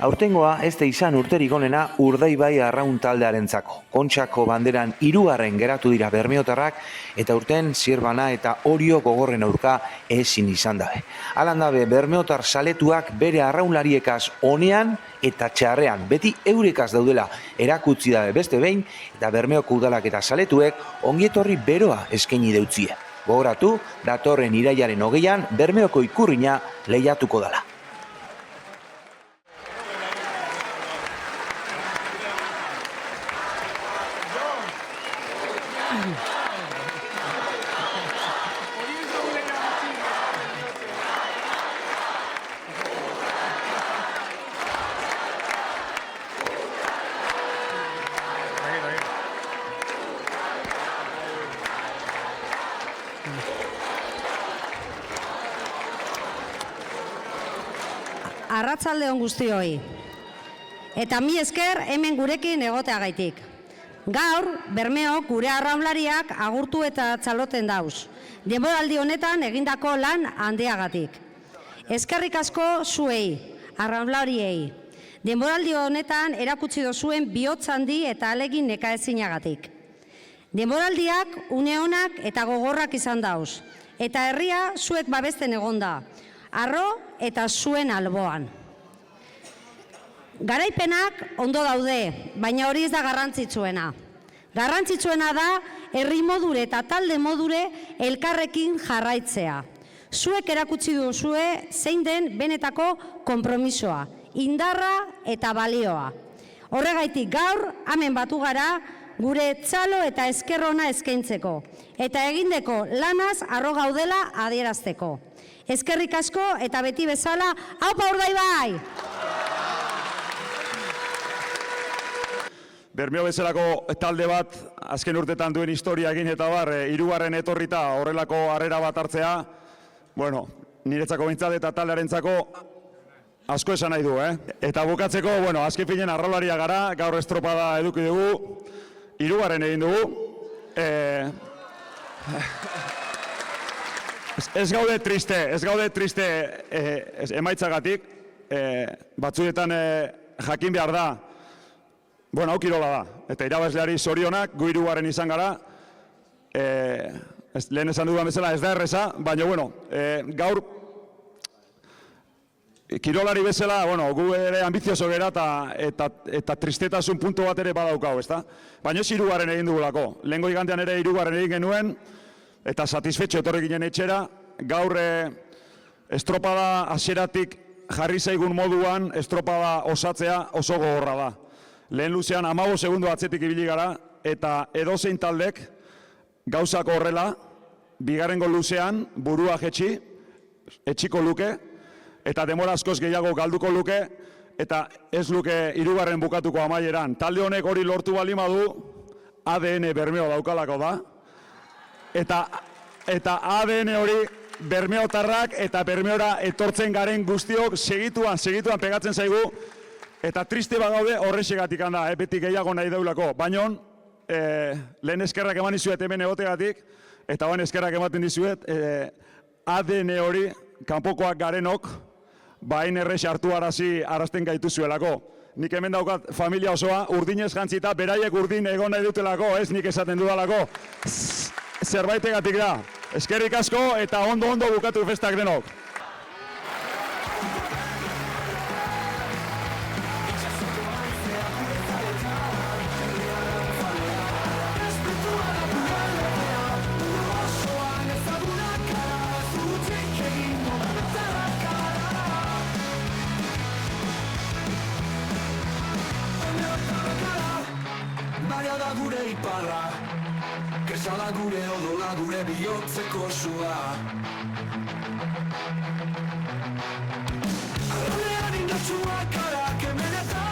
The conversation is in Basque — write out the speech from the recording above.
Aurtengoa ez da izan urterik onena Urdaibai Arraun taldearentzako. Kontxako banderan 3. geratu dira bermeotarrak eta urten Zierbana eta Orio gogorren aurka ezin izan dabe. Halan dabe bermeotar saletuak bere arraunlariekaz onean eta txarrean, beti eurekaz daudela erakutsi dabe beste behin eta Bermeoko udalak eta saletuek ongietorri beroa eskaini deutzie. Gogoratu, datorren irailaren 20an Bermeoko ikurrina lehiatuko dala. Arratsalde on guztioi. Eta mi esker hemen gurekin egoteagaitik. Gaur, Bermeok gure arraunlariak agurtu eta txaloten dauz. Denboraldi honetan egindako lan handiagatik. Eskerrik asko zuei, arraunlariei. Denboraldi honetan erakutsi dozuen bihotz handi eta alegin nekaezinagatik. Denboraldiak une onak eta gogorrak izan dauz. Eta herria zuek babesten egonda. Arro eta zuen alboan. Garaipenak ondo daude, baina hori ez da garrantzitsuena. Garrantzitsuena da herri modure eta talde modure elkarrekin jarraitzea. Zuek erakutsi duzue zein den benetako konpromisoa, indarra eta balioa. Horregaitik gaur, hemen batu gara, gure txalo eta eskerrona eskaintzeko, eta egindeko lanaz arro gaudela adierazteko. Eskerrik asko eta beti bezala, aupa Urdaibai! Bermeo bezalako talde bat, azken urtetan duen historia egin eta bar, 3. etorrita horrelako harrera bat hartzea, bueno, niretzako behintzat eta taldearentzako asko esan nahi du, Eta bukatzeko, bueno, azken finen arraularia gara, gaur estropada eduki dugu, 3. egin dugu. Ez gaude triste emaitzagatik, batzuetan jakin behar da, bueno, hau kirola da, eta irabazleari zorionak, gu 3. izan gara, lehen esan dudan bezala ez da erreza, baina, bueno, gaur, kirolari bezala, bueno, gu ere ambizioso gera eta tristetasun puntu bat ere badaukau, ezta? Baina ez 3. egin dugulako, lehengo igandean ere 3. egin genuen, eta satisfetxo etorri ginen etxera, gaur estropada hasieratik jarri zaigun moduan, estropada osatzea oso gogorra da. Lehen luzean 15 segundo atzetik ibili gara, eta edozein taldek gauzako horrela, bigarrengo luzean burua etxiko luke, eta denbora askoz gehiago galduko luke, eta ez luke 3. bukatuko amaieran. Talde honek hori lortu bali madu, ADN Bermeo daukalako da, eta ADN hori Bermeotarrak eta Bermeora etortzen garen guztiok segituan pegatzen zaigu, eta triste bagaude horrexegatik handa, beti gehiago nahi daulako. Baina lehen eskerrak eman izuet hemen egotegatik, eta baina eskerrak ematen dizuet, ADN hori kanpokoak garenok, bain errex hartu arazten gaituzuelako. Nik hemen daukat familia osoa, urdinez jantzita, beraiek urdin egon nahi dutelako, ez nik esaten dudalako. Zerbaitegatik da. Eskerrik asko eta ondo bukatu festak denok. Baina da gure iparra, kesala gure odola gure bihotzeko sua. Arrolean indartsuak gara, kemen eta